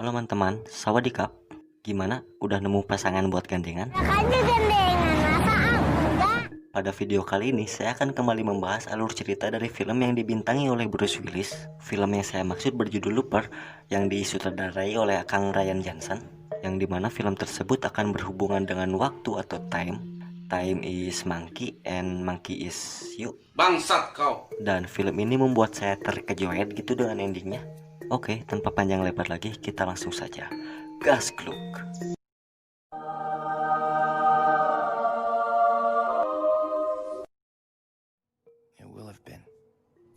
Halo teman-teman, sawadikap. Gimana? Udah nemu pasangan buat gandengan? Makanya gandengan, masa enggak? Pada video kali ini, saya akan kembali membahas alur cerita dari film yang dibintangi oleh Bruce Willis. Film yang saya maksud berjudul Looper, yang disutradarai oleh Kang Ryan Johnson, yang dimana film tersebut akan berhubungan dengan waktu atau time. Time is monkey and monkey is you. Bangsat kau. Dan film ini membuat saya terkejoet gitu dengan endingnya. Oke, tanpa panjang lebar lagi, kita langsung saja gaskluk.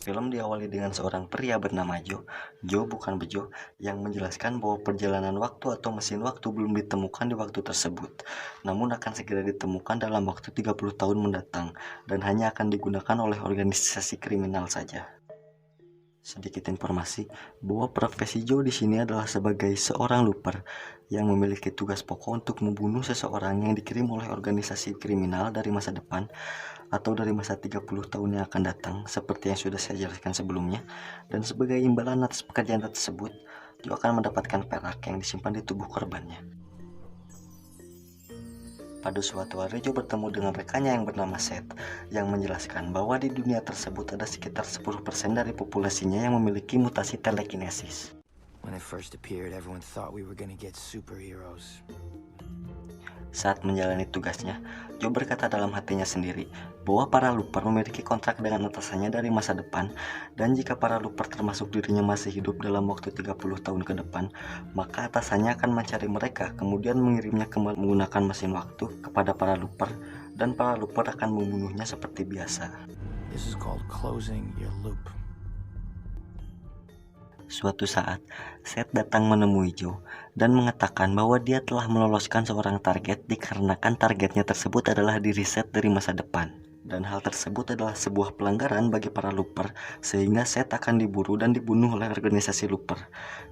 Film diawali dengan seorang pria bernama Joe bukan Bejo, yang menjelaskan bahwa perjalanan waktu atau mesin waktu belum ditemukan di waktu tersebut, namun akan segera ditemukan dalam waktu 30 tahun mendatang dan hanya akan digunakan oleh organisasi kriminal saja. Sedikit informasi bahwa profesi Joe di sini adalah sebagai seorang looper yang memiliki tugas pokok untuk membunuh seseorang yang dikirim oleh organisasi kriminal dari masa depan atau dari masa 30 tahun yang akan datang, seperti yang sudah saya jelaskan sebelumnya. Dan sebagai imbalan atas pekerjaan tersebut, Joe akan mendapatkan perak yang disimpan di tubuh korbannya. Pada suatu hari Joe bertemu dengan rekannya yang bernama Seth, yang menjelaskan bahwa di dunia tersebut ada sekitar 10% dari populasinya yang memiliki mutasi telekinesis. When they first appeared, everyone thought we were gonna get superheroes. Saat menjalani tugasnya, Joe berkata dalam hatinya sendiri bahwa para looper memiliki kontrak dengan atasannya dari masa depan, dan jika para looper termasuk dirinya masih hidup dalam waktu 30 tahun ke depan, maka atasannya akan mencari mereka, kemudian mengirimnya kembali menggunakan mesin waktu kepada para looper, dan para looper akan membunuhnya seperti biasa. This is called closing your loop. Suatu saat, Seth datang menemui Joe dan mengatakan bahwa dia telah meloloskan seorang target dikarenakan targetnya tersebut adalah diri Seth dari masa depan. Dan hal tersebut adalah sebuah pelanggaran bagi para looper, sehingga Seth akan diburu dan dibunuh oleh organisasi looper.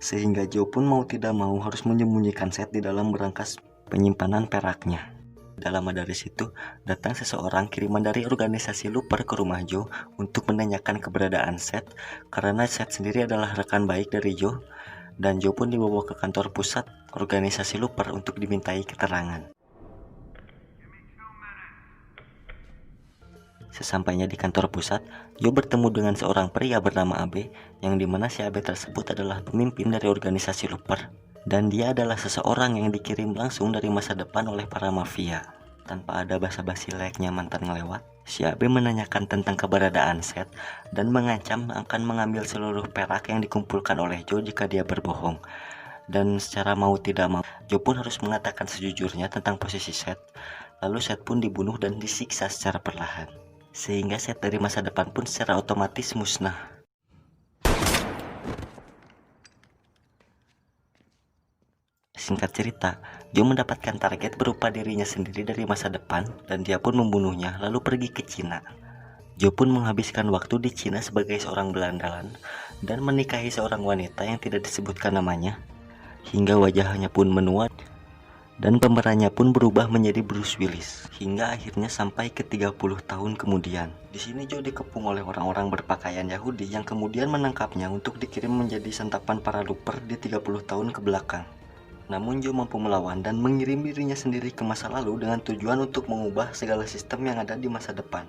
Sehingga Joe pun mau tidak mau harus menyembunyikan Seth di dalam berangkas penyimpanan peraknya. Tak lama dari situ, datang seseorang kiriman dari organisasi looper ke rumah Joe untuk menanyakan keberadaan Seth, karena Seth sendiri adalah rekan baik dari Joe, dan Joe pun dibawa ke kantor pusat organisasi looper untuk dimintai keterangan. Sesampainya di kantor pusat, Joe bertemu dengan seorang pria bernama Abe, yang dimana si Abe tersebut adalah pemimpin dari organisasi looper. Dan dia adalah seseorang yang dikirim langsung dari masa depan oleh para mafia. Tanpa ada basa-basi layaknya mantan ngelewat, si Abe menanyakan tentang keberadaan Seth dan mengancam akan mengambil seluruh perak yang dikumpulkan oleh Joe jika dia berbohong. Dan secara mau tidak mau, Joe pun harus mengatakan sejujurnya tentang posisi Seth. Lalu Seth pun dibunuh dan disiksa secara perlahan, sehingga Seth dari masa depan pun secara otomatis musnah. Singkat cerita, Joe mendapatkan target berupa dirinya sendiri dari masa depan, dan dia pun membunuhnya lalu pergi ke Cina. Joe pun menghabiskan waktu di Cina sebagai seorang belandalan dan menikahi seorang wanita yang tidak disebutkan namanya, hingga wajahnya pun menua dan pemerannya pun berubah menjadi Bruce Willis, hingga akhirnya sampai ke 30 tahun kemudian. Di sini Joe dikepung oleh orang-orang berpakaian Yahudi yang kemudian menangkapnya untuk dikirim menjadi santapan para looper di 30 tahun ke belakang. Namun Joe mampu melawan dan mengirim dirinya sendiri ke masa lalu dengan tujuan untuk mengubah segala sistem yang ada di masa depan.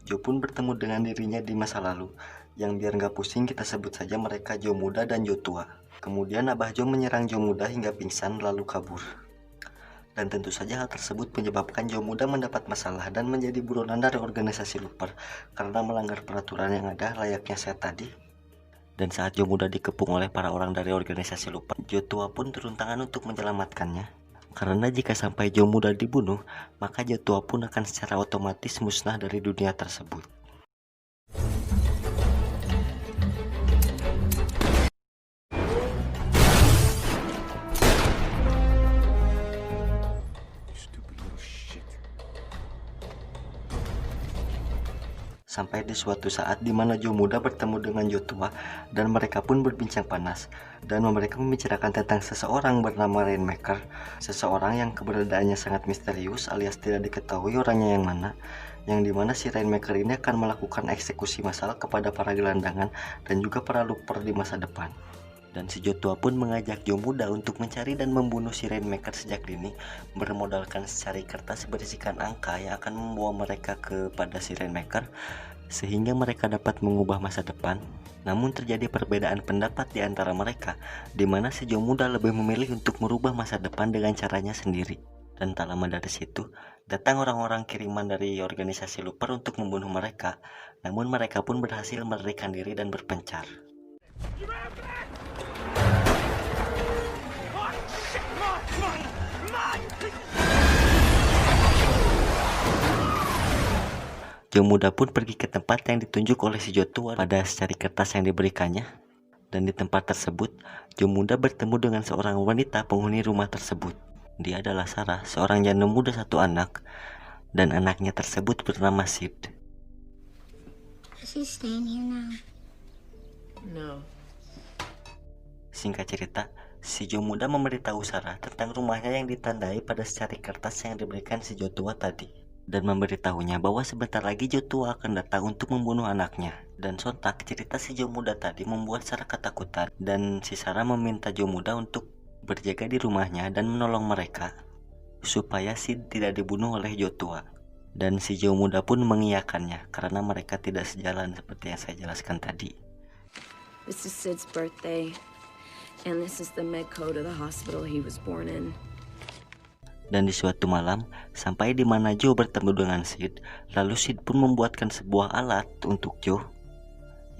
Joe pun bertemu dengan dirinya di masa lalu, yang biar gak pusing kita sebut saja mereka Joe muda dan Joe tua. Kemudian Abah Joe menyerang Joe muda hingga pingsan lalu kabur. Dan tentu saja hal tersebut menyebabkan Joe muda mendapat masalah dan menjadi buronan dari organisasi looper karena melanggar peraturan yang ada layaknya saya tadi. Dan saat Joe muda dikepung oleh para orang dari organisasi looper, Joe tua pun turun tangan untuk menyelamatkannya. Karena jika sampai Joe muda dibunuh, maka Joe tua pun akan secara otomatis musnah dari dunia tersebut. Sampai di suatu saat di mana Joe muda bertemu dengan Joe tua dan mereka pun berbincang panas dan mereka membicarakan tentang seseorang bernama Rainmaker, seseorang yang keberadaannya sangat misterius alias tidak diketahui orangnya yang mana, yang dimana si Rainmaker ini akan melakukan eksekusi massal kepada para gelandangan dan juga para looper di masa depan. Dan si Joe tua pun mengajak Joe muda untuk mencari dan membunuh si Rainmaker sejak dini, bermodalkan secari kertas berisikan angka yang akan membawa mereka kepada si Rainmaker sehingga mereka dapat mengubah masa depan. Namun terjadi perbedaan pendapat di antara mereka, di mana si Joe muda lebih memilih untuk merubah masa depan dengan caranya sendiri. Dan tak lama dari situ, datang orang-orang kiriman dari organisasi Looper untuk membunuh mereka. Namun mereka pun berhasil melarikan diri dan berpencar. Joe muda pun pergi ke tempat yang ditunjuk oleh si Joe tua pada secari kertas yang diberikannya. Dan di tempat tersebut, Joe muda bertemu dengan seorang wanita penghuni rumah tersebut. Dia adalah Sarah, seorang janda muda satu anak, dan anaknya tersebut bernama Sid. Is he staying here now? No. Singkat cerita, si Joe muda memberitahu Sarah tentang rumahnya yang ditandai pada secari kertas yang diberikan si Joe tua tadi. Dan memberitahunya bahwa sebentar lagi Joe tua akan datang untuk membunuh anaknya. Dan sontak cerita si Joe muda tadi membuat Sarah ketakutan, dan si Sarah meminta Joe muda untuk berjaga di rumahnya dan menolong mereka supaya Sid tidak dibunuh oleh Joe tua. Dan si Joe muda pun mengiyakannya karena mereka tidak sejalan seperti yang saya jelaskan tadi. This is Sid's birthday, and this is the med code of the hospital he was born in. Dan di suatu malam, sampai di mana Joe bertemu dengan Sid, lalu Sid pun membuatkan sebuah alat untuk Joe,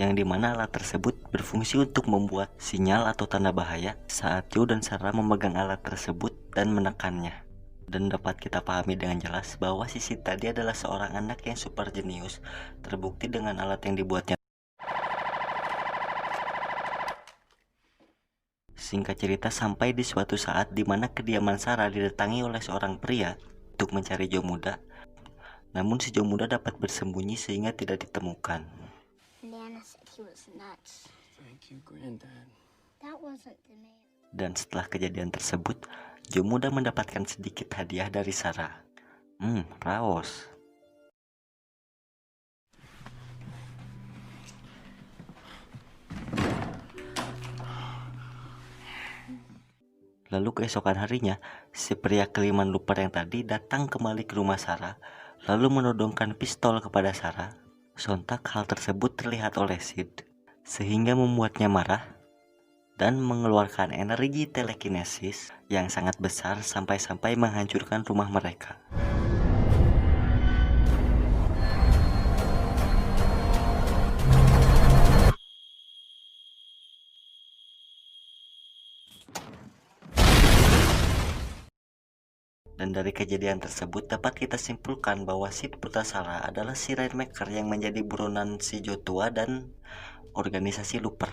yang dimana alat tersebut berfungsi untuk membuat sinyal atau tanda bahaya saat Joe dan Sarah memegang alat tersebut dan menekannya. Dan dapat kita pahami dengan jelas bahwa si Sid tadi adalah seorang anak yang super jenius, terbukti dengan alat yang dibuatnya. Singkat cerita, sampai di suatu saat di mana kediaman Sarah didatangi oleh seorang pria untuk mencari Joe muda. Namun si Joe muda dapat bersembunyi sehingga tidak ditemukan. Nana said he was nuts. Thank you, Granddad. That wasn't the name. Dan setelah kejadian tersebut, Joe muda mendapatkan sedikit hadiah dari Sarah. Raos. Lalu keesokan harinya, si pria keliman Looper yang tadi datang kembali ke rumah Sarah, lalu menodongkan pistol kepada Sarah. Sontak hal tersebut terlihat oleh Sid, sehingga membuatnya marah dan mengeluarkan energi telekinesis yang sangat besar sampai-sampai menghancurkan rumah mereka. Dan dari kejadian tersebut dapat kita simpulkan bahwa Sid putra Sarah adalah si Rainmaker yang menjadi buronan si Joe tua dan organisasi Looper.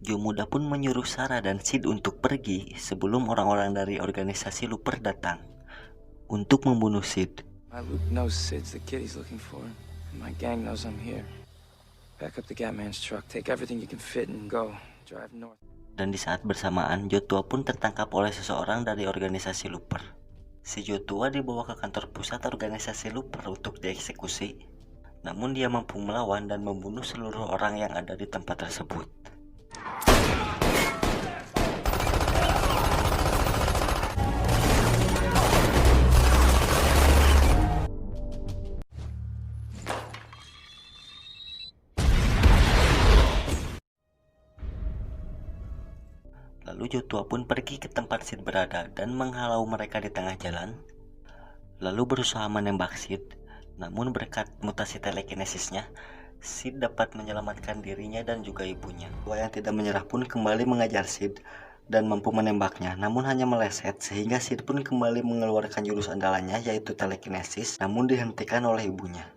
Joe muda pun menyuruh Sarah dan Sid untuk pergi sebelum orang-orang dari organisasi Looper datang untuk membunuh Sid. My Luke knows Sid's the kid he's looking for, and my gang knows I'm here. Back up the Gatman's truck, take everything you can fit and go. Drive north. Dan di saat bersamaan, Joe tua pun tertangkap oleh seseorang dari organisasi Looper. Si Joe tua dibawa ke kantor pusat organisasi Looper untuk dieksekusi. Namun dia mampu melawan dan membunuh seluruh orang yang ada di tempat tersebut. Lalu Joe tua pun pergi ke tempat Sid berada dan menghalau mereka di tengah jalan. Lalu berusaha menembak Sid, namun berkat mutasi telekinesisnya, Sid dapat menyelamatkan dirinya dan juga ibunya. Tua yang tidak menyerah pun kembali mengajar Sid dan mampu menembaknya, namun hanya meleset sehingga Sid pun kembali mengeluarkan jurus andalannya yaitu telekinesis, namun dihentikan oleh ibunya.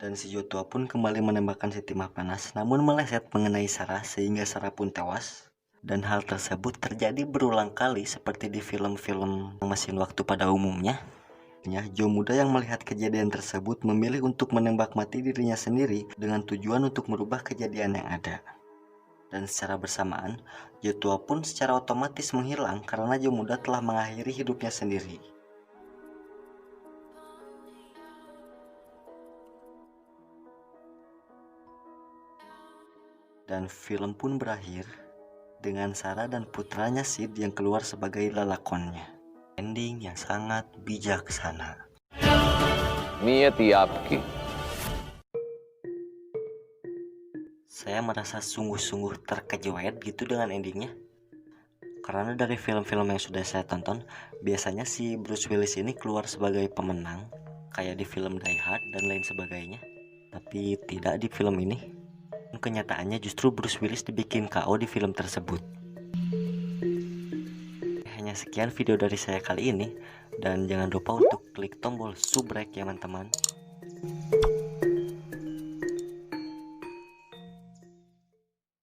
Dan si Joshua pun kembali menembakkan si timah panas, namun meleset mengenai Sarah sehingga Sarah pun tewas. Dan hal tersebut terjadi berulang kali seperti di film-film mesin waktu pada umumnya. Joe muda yang melihat kejadian tersebut memilih untuk menembak mati dirinya sendiri dengan tujuan untuk merubah kejadian yang ada. Dan secara bersamaan, Joshua pun secara otomatis menghilang karena Joe muda telah mengakhiri hidupnya sendiri. Dan film pun berakhir dengan Sarah dan putranya Sid yang keluar sebagai lelakonnya. Ending yang sangat bijaksana. नियति आपकी Saya merasa sungguh-sungguh terkejuet gitu dengan endingnya. Karena dari film-film yang sudah saya tonton, biasanya si Bruce Willis ini keluar sebagai pemenang, kayak di film Die Hard dan lain sebagainya. Tapi tidak di film ini. Kenyataannya justru Bruce Willis dibikin KO di film tersebut. Hanya sekian video dari saya kali ini, dan jangan lupa untuk klik tombol subrek ya teman-teman.